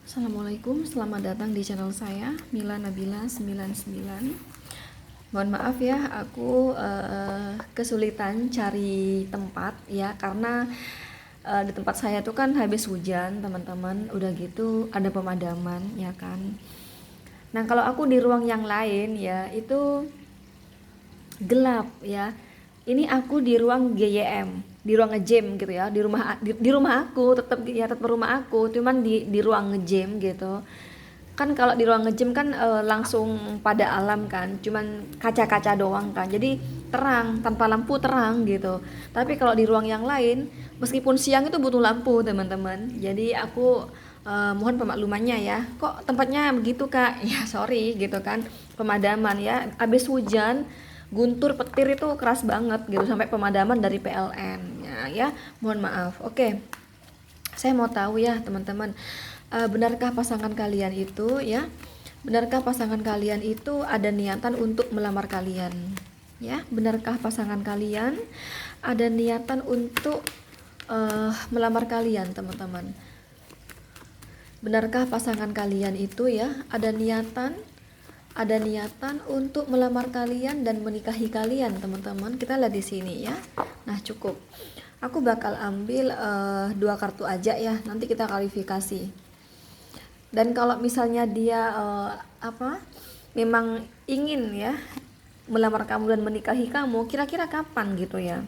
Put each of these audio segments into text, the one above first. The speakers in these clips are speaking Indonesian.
Assalamualaikum, selamat datang di channel saya Mila Nabila 99. Mohon maaf ya, aku kesulitan cari tempat ya, karena di tempat saya tuh kan habis hujan teman-teman, udah gitu ada pemadaman ya kan. Nah kalau aku di ruang yang lain ya itu gelap ya. Ini aku di ruang GYM, di ruang nge-gym gitu ya, di rumah aku, tetap ya tetap rumah aku, cuman di ruang nge-gym gitu. Kan kalau di ruang nge-gym kan langsung pada alam kan, cuman kaca-kaca doang kan. Jadi terang, tanpa lampu terang gitu. Tapi kalau di ruang yang lain, meskipun siang itu butuh lampu, teman-teman. Jadi aku mohon pemaklumannya ya. Kok tempatnya begitu, Kak? Ya, sorry gitu kan. Pemadaman ya. Abis hujan, guntur petir itu keras banget gitu sampai pemadaman dari PLN ya, mohon maaf. Oke, saya mau tahu ya teman-teman, benarkah pasangan kalian itu ya, benarkah pasangan kalian itu ada niatan untuk melamar kalian ya, benarkah pasangan kalian ada niatan untuk melamar kalian teman-teman? Benarkah pasangan kalian itu ya ada niatan untuk melamar kalian dan menikahi kalian, teman-teman? Kita lihat di sini ya. Nah, cukup. Aku bakal ambil 2 kartu aja ya. Nanti kita klarifikasi. Dan kalau misalnya dia memang ingin ya melamar kamu dan menikahi kamu, kira-kira kapan gitu ya?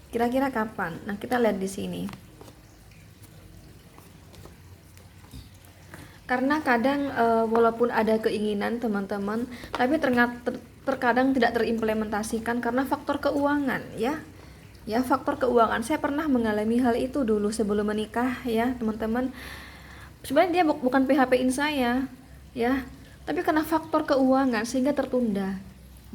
Kira-kira kapan? Nah, kita lihat di sini. Karena kadang walaupun ada keinginan teman-teman, tapi terkadang tidak terimplementasikan karena faktor keuangan ya. Ya, faktor keuangan. Saya pernah mengalami hal itu dulu sebelum menikah ya, teman-teman. Sebenarnya dia bukan PHP-in saya ya, tapi karena faktor keuangan sehingga tertunda.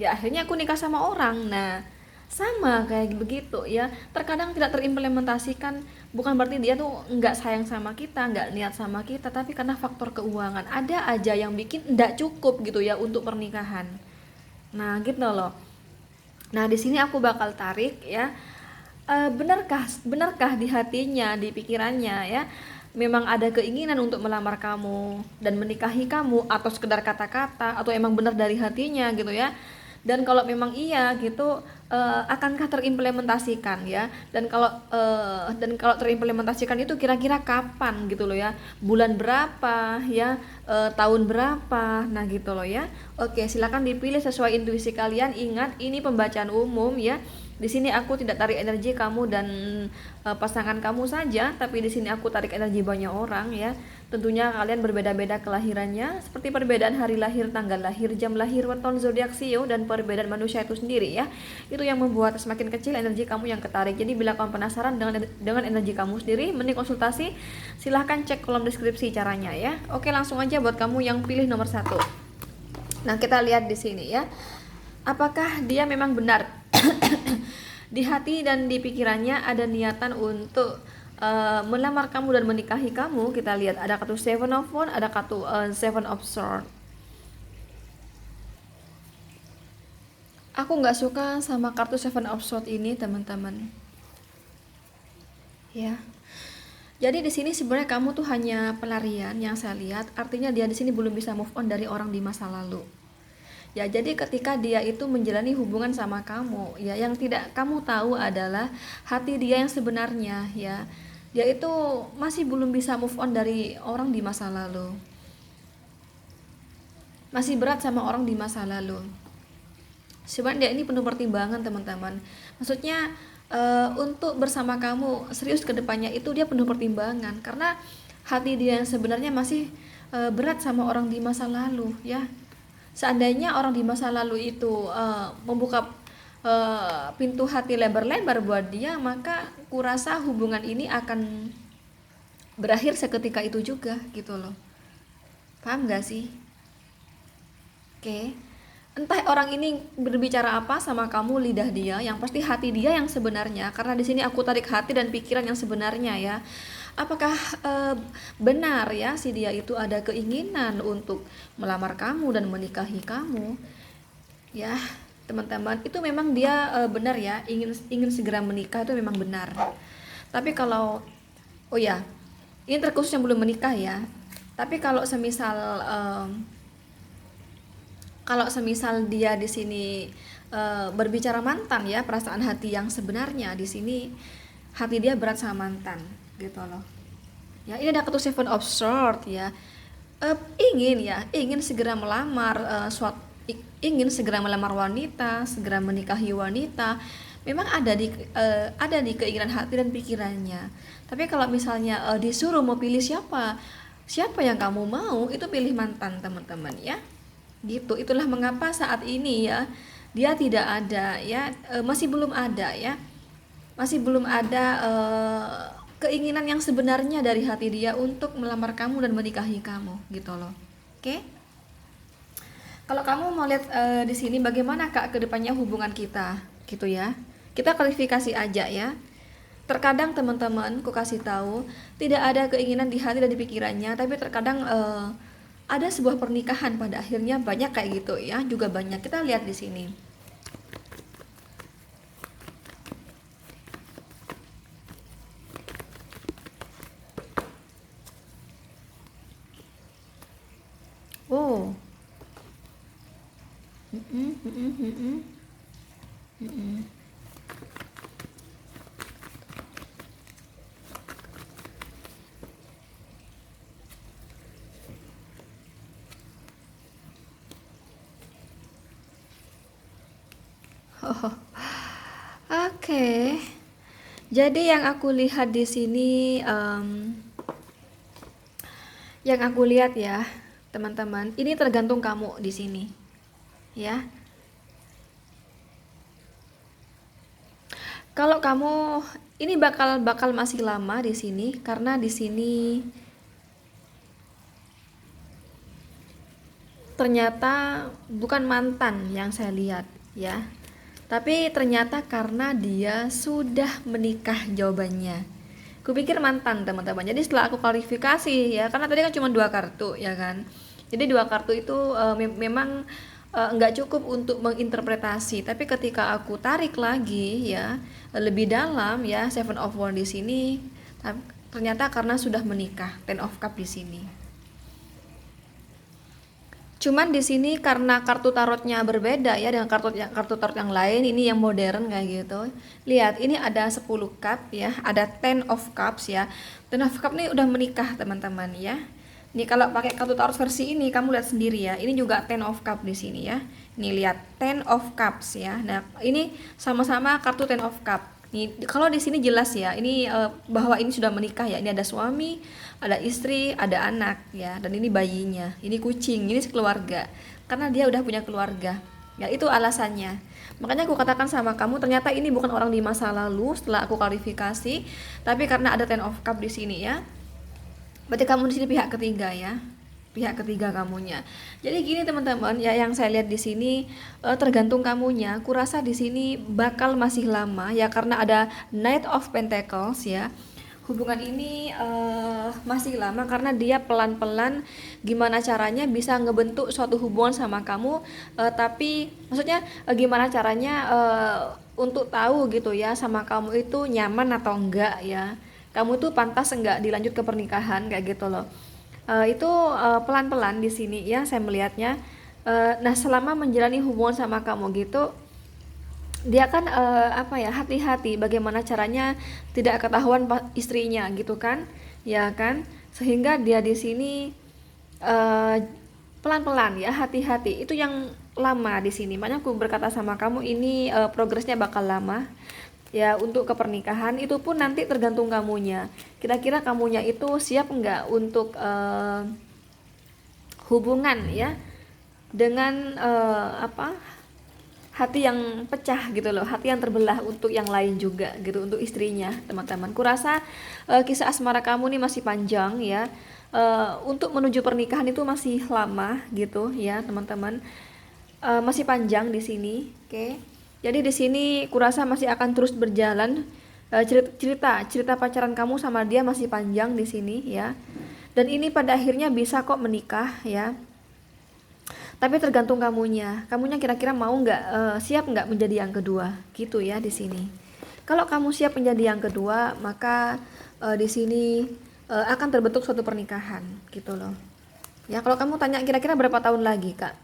Ya, akhirnya aku nikah sama orang. Nah, sama kayak begitu ya, terkadang tidak terimplementasikan, bukan berarti dia tuh nggak sayang sama kita, nggak niat sama kita, tapi karena faktor keuangan ada aja yang bikin nggak cukup gitu ya untuk pernikahan. Nah gitu loh. Nah di sini aku bakal tarik ya, benarkah di hatinya, di pikirannya ya, memang ada keinginan untuk melamar kamu dan menikahi kamu, atau sekedar kata-kata, atau emang benar dari hatinya gitu ya. Dan kalau memang iya gitu, akankah terimplementasikan ya? Dan kalau terimplementasikan itu kira-kira kapan gitu loh ya? Bulan berapa ya? Tahun berapa? Nah gitu loh ya. Oke, silakan dipilih sesuai intuisi kalian. Ingat, ini pembacaan umum ya. Di sini aku tidak tarik energi kamu dan pasangan kamu saja, tapi di sini aku tarik energi banyak orang ya. Tentunya kalian berbeda-beda kelahirannya, seperti perbedaan hari lahir, tanggal lahir, jam lahir, weton, zodiak Sio, dan perbedaan manusia itu sendiri ya. Itu yang membuat semakin kecil energi kamu yang ketarik. Jadi bila kamu penasaran dengan energi kamu sendiri, mending konsultasi, silahkan cek kolom deskripsi caranya ya. Oke, langsung aja buat kamu yang pilih nomor 1. Nah, kita lihat di sini ya. Apakah dia memang benar di hati dan di pikirannya ada niatan untuk melamar kamu dan menikahi kamu? Kita lihat ada kartu Seven of Wands, ada kartu Seven of Swords. Aku nggak suka sama kartu Seven of Swords ini, teman-teman. Ya. Jadi di sini sebenarnya kamu tuh hanya pelarian yang saya lihat. Artinya dia di sini belum bisa move on dari orang di masa lalu. Ya, jadi ketika dia itu menjalani hubungan sama kamu, ya yang tidak kamu tahu adalah hati dia yang sebenarnya ya. Dia itu masih belum bisa move on dari orang di masa lalu. Masih berat sama orang di masa lalu. Sebenarnya dia ini penuh pertimbangan, teman-teman. Maksudnya untuk bersama kamu serius ke depannya itu dia penuh pertimbangan karena hati dia yang sebenarnya masih berat sama orang di masa lalu ya. Seandainya orang di masa lalu itu membuka pintu hati lebar-lebar buat dia, maka kurasa hubungan ini akan berakhir seketika itu juga gitu loh. Paham gak sih? Oke. Entah orang ini berbicara apa sama kamu, lidah dia, yang pasti hati dia yang sebenarnya. Karena di sini aku tarik hati dan pikiran yang sebenarnya ya. Apakah benar ya si dia itu ada keinginan untuk melamar kamu dan menikahi kamu? Ya, teman-teman, itu memang dia benar ya, ingin segera menikah, itu memang benar. Tapi kalau oh ya, ini terkhusus yang belum menikah ya. Tapi kalau semisal dia di sini berbicara mantan ya, perasaan hati yang sebenarnya di sini hati dia berat sama mantan gitu loh. Ya, ini ada kartu Seven of Swords ya. Ingin segera melamar ingin segera melamar wanita, segera menikahi wanita. Memang ada di keinginan hati dan pikirannya. Tapi kalau misalnya disuruh mau pilih siapa yang kamu mau, itu pilih mantan teman-teman ya. Gitu. Itulah mengapa saat ini ya dia tidak ada ya, masih belum ada ya. Masih belum ada keinginan yang sebenarnya dari hati dia untuk melamar kamu dan menikahi kamu gitu loh. Oke? Kalau kamu mau lihat di sini bagaimana Kak kedepannya hubungan kita gitu ya. Kita klarifikasi aja ya. Terkadang teman-teman, ku kasih tahu, tidak ada keinginan di hati dan di pikirannya, tapi terkadang ada sebuah pernikahan pada akhirnya banyak kayak gitu ya, juga banyak. Kita lihat di sini. Oh. Mm-mm, mm-mm, mm-mm, mm-mm. Oh, oke. Jadi yang aku lihat di sini, yang aku lihat ya, teman-teman, ini tergantung kamu di sini, ya. Kalau kamu ini bakal bakal masih lama di sini karena di sini ternyata bukan mantan yang saya lihat ya. Tapi ternyata karena dia sudah menikah jawabannya. Kupikir mantan teman-teman. Jadi setelah aku klarifikasi ya, karena tadi kan cuma dua kartu ya kan. Jadi dua kartu itu memang nggak cukup untuk menginterpretasi. Tapi ketika aku tarik lagi ya lebih dalam ya, Seven of Wands di sini, ternyata karena sudah menikah, Ten of Cup di sini. Cuman di sini karena kartu tarotnya berbeda ya dengan kartu tarot yang lain, ini yang modern kayak gitu. Lihat, ini ada 10 cup ya, ada Ten of Cups ya. Ten of Cup ini udah menikah, teman-teman ya. Ini kalau pakai kartu tarot versi ini kamu lihat sendiri ya. Ini juga Ten of Cup di sini ya. Ini lihat Ten of Cups ya. Nah, ini sama-sama kartu Ten of Cup. Nih, kalau di sini jelas ya, ini bahwa ini sudah menikah ya. Ini ada suami, ada istri, ada anak ya, dan ini bayinya, ini kucing, ini sekeluarga. Karena dia udah punya keluarga. Ya, itu alasannya. Makanya aku katakan sama kamu, ternyata ini bukan orang di masa lalu setelah aku klarifikasi, tapi karena ada Ten of Cup di sini ya. Berarti kamu di sini pihak ketiga ya, pihak ketiga kamunya. Jadi gini teman-teman ya, yang saya lihat di sini tergantung kamunya. Kurasa di sini bakal masih lama ya karena ada Knight of Pentacles ya. Hubungan ini masih lama karena dia pelan-pelan gimana caranya bisa ngebentuk suatu hubungan sama kamu, tapi maksudnya gimana caranya untuk tahu gitu ya sama kamu itu nyaman atau enggak ya. Kamu tuh pantas enggak dilanjut ke pernikahan kayak gitu loh. Itu pelan-pelan di sini ya saya melihatnya. Nah, selama menjalani hubungan sama kamu gitu, dia kan apa ya, hati-hati bagaimana caranya tidak ketahuan istrinya gitu kan, ya kan, sehingga dia di sini eh, pelan-pelan ya, hati-hati itu yang lama di sini. Makanya aku berkata sama kamu ini progresnya bakal lama ya. Untuk ke pernikahan itu pun nanti tergantung kamunya, kira-kira kamunya itu siap nggak untuk hubungan ya dengan apa, hati yang pecah gitu loh, hati yang terbelah untuk yang lain juga gitu, untuk istrinya teman-teman. Kurasa kisah asmara kamu nih masih panjang ya, untuk menuju pernikahan itu masih lama gitu ya teman-teman. Masih panjang di sini, oke. Jadi di sini kurasa masih akan terus berjalan. Cerita pacaran kamu sama dia masih panjang di sini ya. Dan ini pada akhirnya bisa kok menikah ya. Tapi tergantung kamunya kira-kira mau nggak, siap nggak menjadi yang kedua gitu ya di sini. Kalau kamu siap menjadi yang kedua, maka di sini akan terbentuk suatu pernikahan gitu loh. Ya, kalau kamu tanya kira-kira berapa tahun lagi, Kak?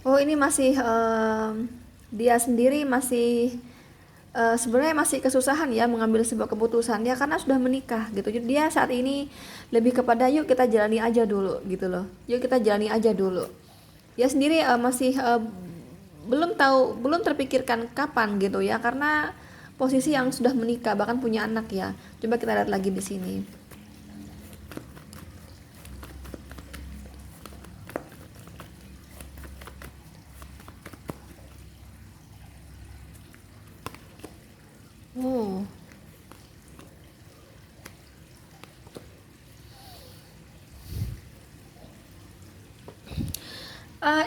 Oh, ini masih dia sendiri masih sebenarnya masih kesusahan ya mengambil sebuah keputusan ya karena sudah menikah gitu. Jadi dia saat ini lebih kepada yuk kita jalani aja dulu gitu loh. Yuk kita jalani aja dulu. Dia sendiri masih belum terpikirkan kapan gitu ya karena posisi yang sudah menikah bahkan punya anak ya. Coba kita lihat lagi di sini. Oh.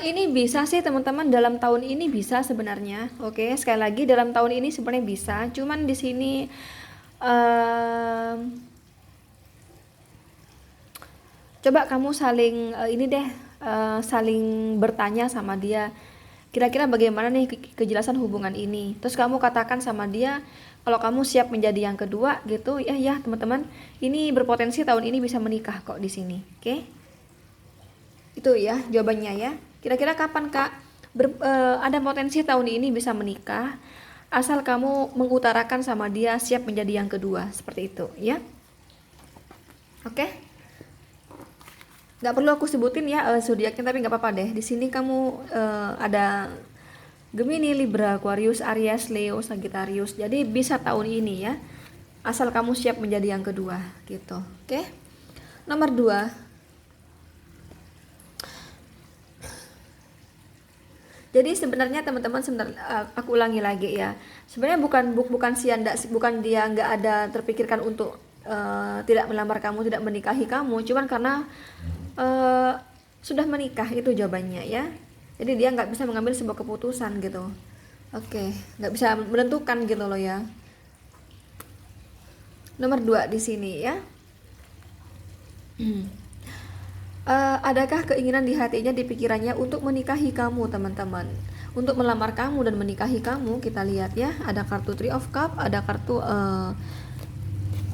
Ini bisa sih teman-teman dalam tahun ini bisa sebenarnya. Oke, sekali lagi dalam tahun ini sebenarnya bisa. Cuman di sini em, coba kamu saling ini deh saling bertanya sama dia. Kira-kira bagaimana nih kejelasan hubungan ini? Terus kamu katakan sama dia kalau kamu siap menjadi yang kedua gitu. Ya ya teman-teman, ini berpotensi tahun ini bisa menikah kok di sini. Oke? Itu ya jawabannya ya. Kira-kira kapan Kak ada potensi tahun ini bisa menikah asal kamu mengutarakan sama dia siap menjadi yang kedua seperti itu ya. Oke? Nggak perlu aku sebutin ya zodiaknya tapi nggak apa-apa deh. Di sini kamu ada Gemini, Libra, Aquarius, Aries, Leo, Sagittarius. Jadi bisa tahun ini ya. Asal kamu siap menjadi yang kedua gitu. Oke? Nomor 2. Jadi sebenarnya teman-teman aku ulangi lagi ya. Sebenarnya bukan dia nggak ada terpikirkan untuk tidak melamar kamu, tidak menikahi kamu, cuman karena uh, sudah menikah itu jawabannya ya. Jadi dia nggak bisa mengambil sebuah keputusan gitu. Oke, nggak bisa menentukan gitu loh ya. Nomor 2 di sini ya. Adakah keinginan di hatinya, di pikirannya untuk menikahi kamu teman-teman, untuk melamar kamu dan menikahi kamu? Kita lihat ya, ada kartu Three of Cup, ada kartu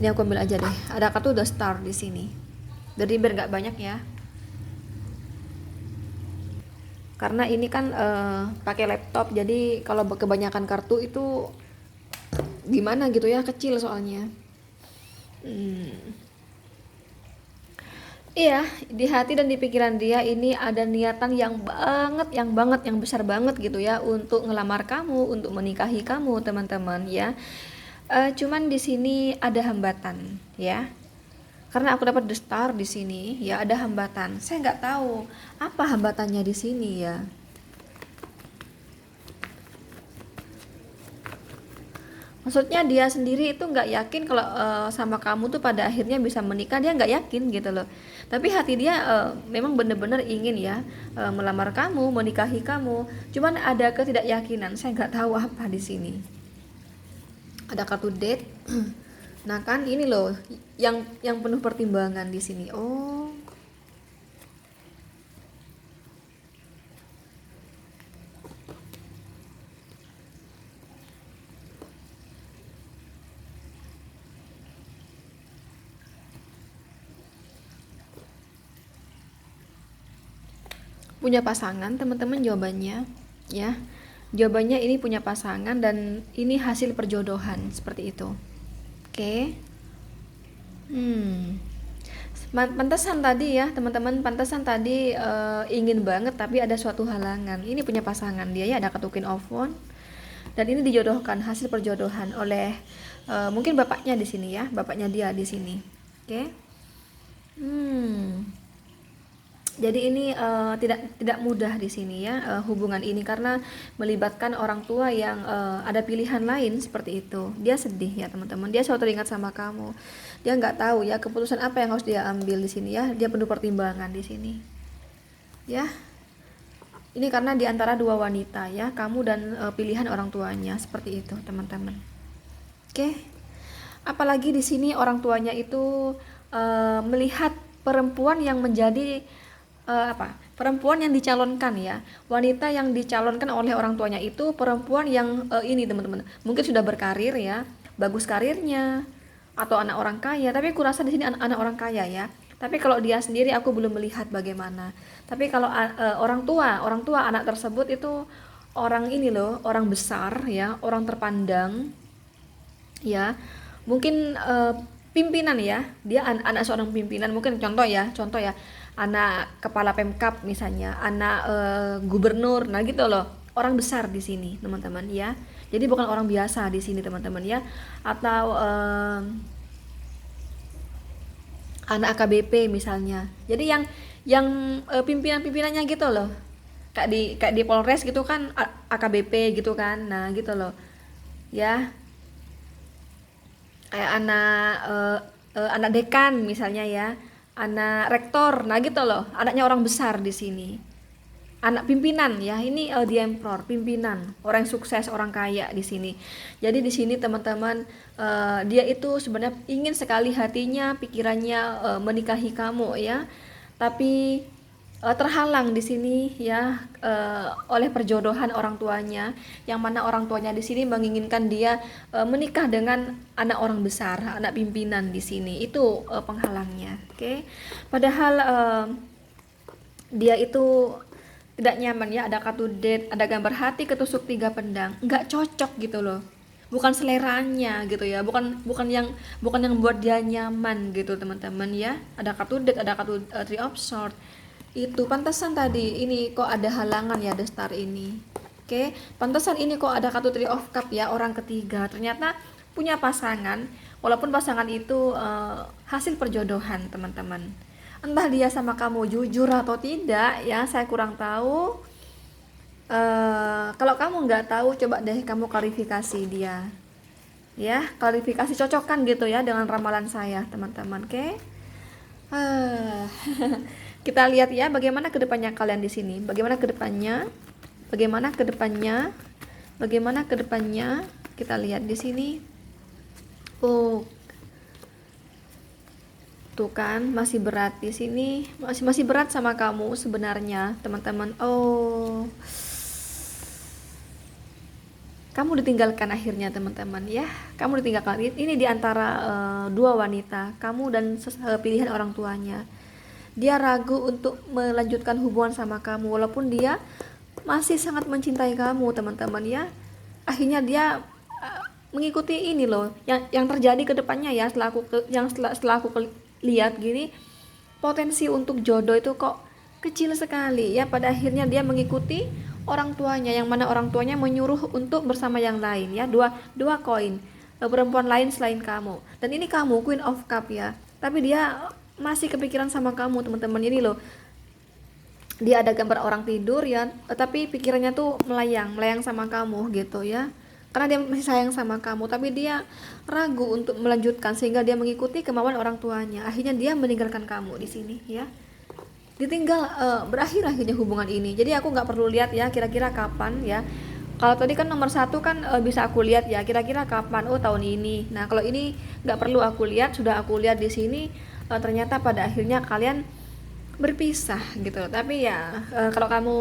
ini aku ambil aja deh, ada kartu The Star di sini. Jadi biar nggak banyak ya, karena ini kan pakai laptop, jadi kalau kebanyakan kartu itu gimana gitu ya, kecil soalnya. Iya, di hati dan di pikiran dia ini ada niatan yang besar banget gitu ya untuk ngelamar kamu, untuk menikahi kamu, teman-teman ya. Cuman di sini ada hambatan ya. Karena aku dapat the star di sini, ya ada hambatan. Saya nggak tahu apa hambatannya di sini ya. Maksudnya dia sendiri itu nggak yakin kalau sama kamu tuh pada akhirnya bisa menikah, dia nggak yakin gitu loh. Tapi hati dia memang bener-bener ingin ya melamar kamu, menikahi kamu. Cuman ada ketidakyakinan, saya nggak tahu apa di sini. Ada kartu date. Nah kan ini loh yang penuh pertimbangan di sini. Oh, punya pasangan teman-teman jawabannya ya. Jawabannya ini punya pasangan dan ini hasil perjodohan seperti itu. Oke. Hmm. Pantesan tadi ya teman-teman, pantesan tadi ingin banget tapi ada suatu halangan. Ini punya pasangan dia ya, ada kartu Queen of Wands dan ini dijodohkan, hasil perjodohan oleh mungkin bapaknya di sini ya, bapaknya dia di sini. Oke. Hmm. Jadi ini tidak mudah di sini ya hubungan ini karena melibatkan orang tua yang ada pilihan lain seperti itu. Dia sedih ya teman-teman. Dia selalu teringat sama kamu. Dia nggak tahu ya keputusan apa yang harus dia ambil di sini ya. Dia penuh pertimbangan di sini. Ya, ini karena di antara dua wanita ya, kamu dan pilihan orang tuanya seperti itu teman-teman. Oke. Apalagi di sini orang tuanya itu melihat perempuan yang menjadi perempuan yang dicalonkan ya, wanita yang dicalonkan oleh orang tuanya itu perempuan yang ini teman-teman, mungkin sudah berkarir ya, bagus karirnya, atau anak orang kaya. Tapi kurasa di sini anak orang kaya ya. Tapi kalau dia sendiri aku belum melihat bagaimana. Tapi kalau orang tua anak tersebut itu orang ini loh, orang besar ya, orang terpandang ya, mungkin pimpinan ya, dia anak seorang pimpinan, mungkin contoh ya anak kepala Pemkab misalnya, anak gubernur, nah gitu loh, orang besar di sini teman-teman ya. Jadi bukan orang biasa di sini teman-teman ya, atau anak AKBP misalnya. Jadi yang pimpinan-pimpinannya gitu loh, kayak di Polres gitu kan, AKBP gitu kan, nah gitu loh ya, kayak anak dekan misalnya ya, anak rektor, nah gitu loh, anaknya orang besar di sini, anak pimpinan ya. Ini di emperor, pimpinan, orang sukses, orang kaya di sini. Jadi di sini teman-teman, dia itu sebenarnya ingin sekali hatinya, pikirannya menikahi kamu ya, tapi terhalang di sini ya, oleh perjodohan orang tuanya, yang mana orang tuanya di sini menginginkan dia menikah dengan anak orang besar, anak pimpinan di sini. Itu penghalangnya. Oke. Padahal dia itu tidak nyaman ya, ada kartu date, ada gambar hati ketusuk 3 pedang, nggak cocok gitu loh, bukan seleranya gitu ya, bukan yang buat dia nyaman gitu teman-teman ya. Ada kartu date, ada kartu three of sword, itu pantasan tadi ini kok ada halangan ya, the star ini. Oke, pantasan ini kok ada kartu three of cup ya, orang ketiga ternyata punya pasangan, walaupun pasangan itu hasil perjodohan teman-teman. Entah dia sama kamu jujur atau tidak ya, saya kurang tahu. Kalau kamu nggak tahu, coba deh kamu klarifikasi dia ya, klarifikasi, cocokkan gitu ya dengan ramalan saya teman-teman. Oke. Kita lihat ya bagaimana kedepannya kalian di sini, bagaimana kedepannya kita lihat di sini. Oh, tuh kan masih berat di sini, masih berat sama kamu sebenarnya teman-teman. Oh, kamu ditinggalkan akhirnya teman-teman ya, kamu ditinggalkan. Ini diantara dua wanita, kamu dan pilihan orang tuanya. Dia ragu untuk melanjutkan hubungan sama kamu walaupun dia masih sangat mencintai kamu teman-teman ya. Akhirnya dia mengikuti ini loh yang terjadi ke depannya ya. Setelah aku lihat gini, potensi untuk jodoh itu kok kecil sekali ya. Pada akhirnya dia mengikuti orang tuanya, yang mana orang tuanya menyuruh untuk bersama yang lain ya, dua koin, perempuan lain selain kamu. Dan ini kamu Queen of Cup ya, tapi dia masih kepikiran sama kamu teman-teman. Ini loh, dia ada gambar orang tidur ya, tapi pikirannya tuh melayang sama kamu gitu ya, karena dia masih sayang sama kamu, tapi dia ragu untuk melanjutkan sehingga dia mengikuti kemauan orang tuanya. Akhirnya dia meninggalkan kamu di sini ya, ditinggal, berakhir akhirnya hubungan ini. Jadi aku nggak perlu lihat ya kira-kira kapan ya. Kalau tadi kan nomor 1 kan bisa aku lihat ya kira-kira kapan, oh tahun ini. Nah kalau ini nggak perlu aku lihat, sudah aku lihat di sini. Ternyata pada akhirnya kalian berpisah gitu. Tapi ya kalau kamu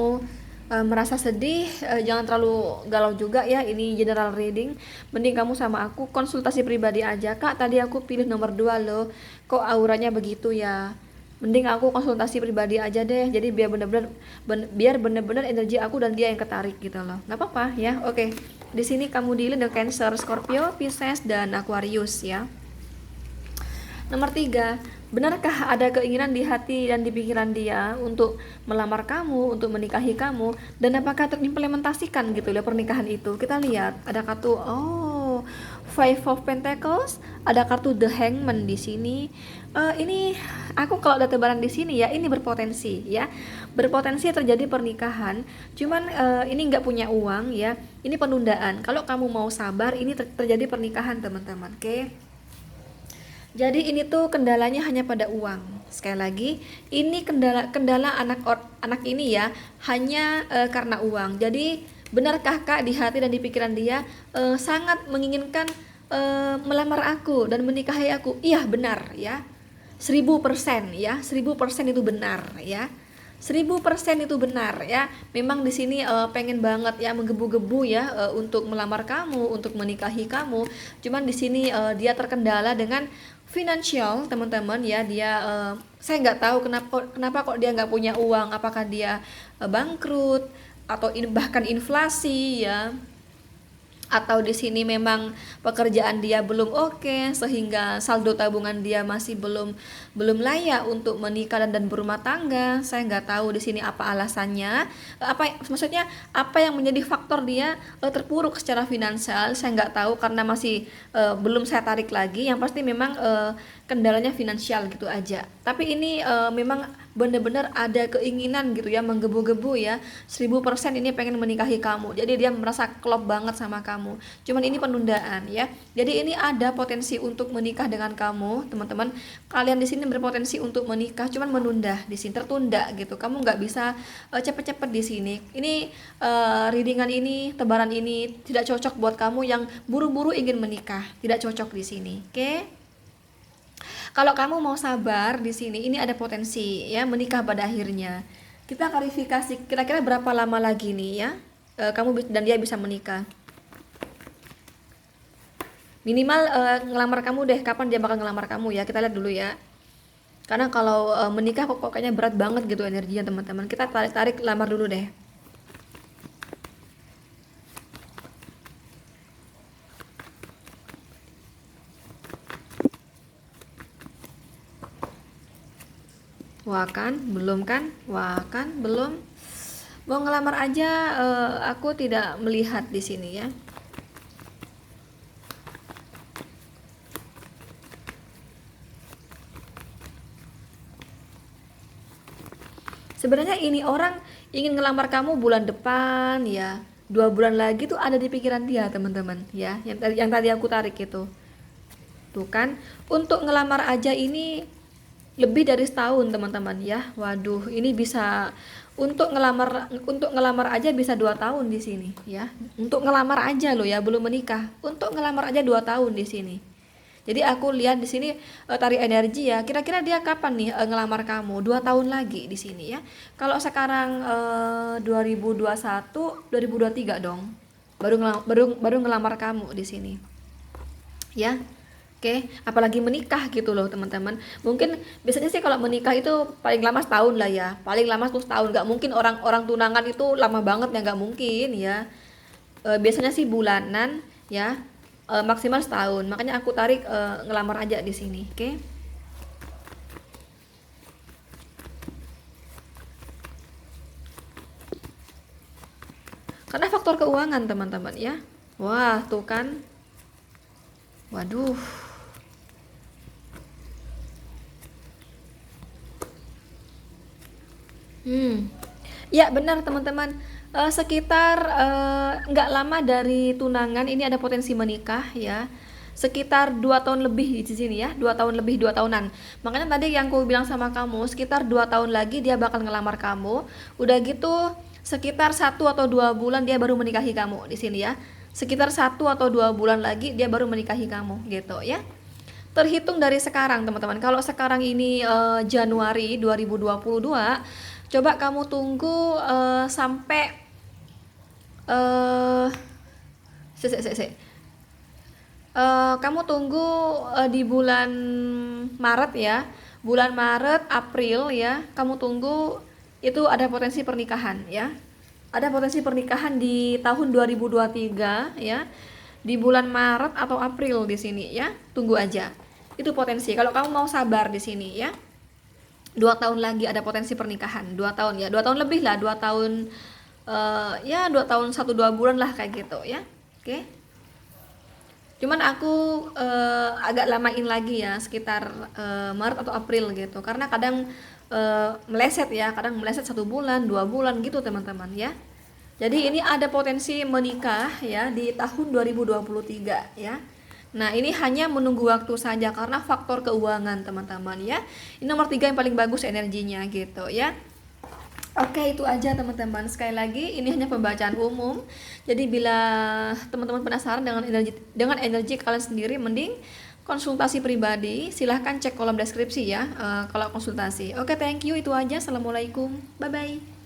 merasa sedih, jangan terlalu galau juga ya, ini general reading. Mending kamu sama aku konsultasi pribadi aja. Kak tadi aku pilih nomor 2 loh, kok auranya begitu ya. Mending aku konsultasi pribadi aja deh, jadi biar bener-bener energi aku dan dia yang ketarik gitu loh. Nggak apa-apa ya. Oke, di sini kamu deal dengan Cancer, Scorpio, Pisces, dan Aquarius ya. Nomor 3, benarkah ada keinginan di hati dan di pikiran dia untuk melamar kamu, untuk menikahi kamu, dan apakah terimplementasikan gitu ya pernikahan itu? Kita lihat ada kartu Five of Pentacles, ada kartu The Hangman di sini. Ini aku kalau ada tebaran di sini ya, ini berpotensi ya, berpotensi terjadi pernikahan. Cuman ini nggak punya uang ya, ini penundaan. Kalau kamu mau sabar, ini terjadi pernikahan teman-teman. Oke. Jadi ini tuh kendalanya hanya pada uang. Sekali lagi, ini kendala anak ini ya, hanya karena uang. Jadi benarkah Kak di hati dan di pikiran dia sangat menginginkan melamar aku dan menikahi aku? Iya benar ya. 1000% ya, 1000% itu benar ya. 1000% itu benar ya. Memang di sini pengen banget ya menggebu-gebu ya untuk melamar kamu, untuk menikahi kamu. Cuman di sini dia terkendala dengan finansial teman-teman ya. Dia saya nggak tahu kenapa kok dia nggak punya uang. Apakah dia bangkrut atau bahkan inflasi ya, atau di sini memang pekerjaan dia belum oke sehingga saldo tabungan dia masih belum layak untuk menikah dan berumah tangga. Saya nggak tahu di sini apa alasannya, apa maksudnya apa yang menjadi faktor dia terpuruk secara finansial. Saya nggak tahu karena masih belum saya tarik lagi. Yang pasti memang kendalanya finansial gitu aja. Tapi ini memang benar-benar ada keinginan gitu ya, menggebu-gebu ya, 1000% ini pengen menikahi kamu. Jadi dia merasa klop banget sama kamu. Cuman ini penundaan ya. Jadi ini ada potensi untuk menikah dengan kamu, teman-teman. Kalian di sini berpotensi untuk menikah, cuman menunda di sini, tertunda gitu. Kamu nggak bisa cepet-cepet di sini. Ini readingan ini, tebaran ini tidak cocok buat kamu yang buru-buru ingin menikah. Tidak cocok di sini. Oke? Kalau kamu mau sabar di sini, ini ada potensi ya menikah pada akhirnya. Kita klarifikasi kira-kira berapa lama lagi nih ya kamu dan dia bisa menikah. Minimal ngelamar kamu deh, kapan dia bakal ngelamar kamu ya. Kita lihat dulu ya. Karena kalau menikah kok kayaknya berat banget gitu energinya teman-teman. Kita tarik lamar dulu deh. Wah kan, belum kan? Wah kan, belum. Mau ngelamar aja aku tidak melihat di sini ya. Sebenarnya ini orang ingin ngelamar kamu bulan depan ya. 2 bulan lagi tuh ada di pikiran dia teman-teman ya. Yang tadi aku tarik itu. Tuh kan, untuk ngelamar aja ini lebih dari setahun teman-teman ya. Waduh, ini bisa untuk ngelamar aja bisa 2 tahun di sini ya. Untuk ngelamar aja loh ya, belum menikah. Untuk ngelamar aja 2 tahun di sini. Jadi aku lihat di sini tarik energi ya. Kira-kira dia kapan nih ngelamar kamu? 2 tahun lagi di sini ya. Kalau sekarang 2021, 2023 dong. Baru ngelamar kamu di sini. Ya. Oke, apalagi menikah gitu loh teman-teman. Mungkin biasanya sih kalau menikah itu paling lama setahun lah ya. Paling lama tuh setahun. Gak mungkin orang tunangan itu lama banget ya, gak mungkin ya. Biasanya sih bulanan ya, maksimal setahun. Makanya aku tarik ngelamar aja di sini. Oke. Karena faktor keuangan teman-teman ya. Wah tuh kan. Waduh. Ya benar teman-teman. Sekitar nggak lama dari tunangan ini ada potensi menikah ya. Sekitar 2 tahun lebih di sini ya, 2 tahun lebih, 2 tahunan. Makanya tadi yang aku bilang sama kamu, sekitar 2 tahun lagi dia bakal ngelamar kamu. Udah gitu, sekitar 1 atau 2 bulan dia baru menikahi kamu di sini ya. Sekitar 1 atau 2 bulan lagi dia baru menikahi kamu gitu ya. Terhitung dari sekarang teman-teman. Kalau sekarang ini Januari 2022, coba kamu tunggu sampai eh se, se, se, se. Kamu tunggu di bulan Maret ya. Bulan Maret, April ya. Kamu tunggu, itu ada potensi pernikahan ya. Ada potensi pernikahan di tahun 2023 ya. Di bulan Maret atau April di sini ya. Tunggu aja. Itu potensi. Kalau kamu mau sabar di sini ya. 2 tahun lagi ada potensi pernikahan. 2 tahun ya. 2 tahun lebih lah. 2 tahun ya 2 tahun 1-2 bulan lah kayak gitu ya. Oke. Cuman aku agak lamain lagi ya, sekitar Maret atau April gitu. Karena kadang meleset ya, kadang meleset 1 bulan, 2 bulan gitu teman-teman ya. Jadi ini ada potensi menikah ya di tahun 2023 ya. Nah ini hanya menunggu waktu saja karena faktor keuangan teman-teman ya. Ini nomor 3 yang paling bagus energinya gitu ya. Oke, itu aja teman-teman. Sekali lagi ini hanya pembacaan umum. Jadi bila teman-teman penasaran dengan energi kalian sendiri, mending konsultasi pribadi, silahkan cek kolom deskripsi ya, kalau konsultasi. Oke, thank you, itu aja. Assalamualaikum, bye bye.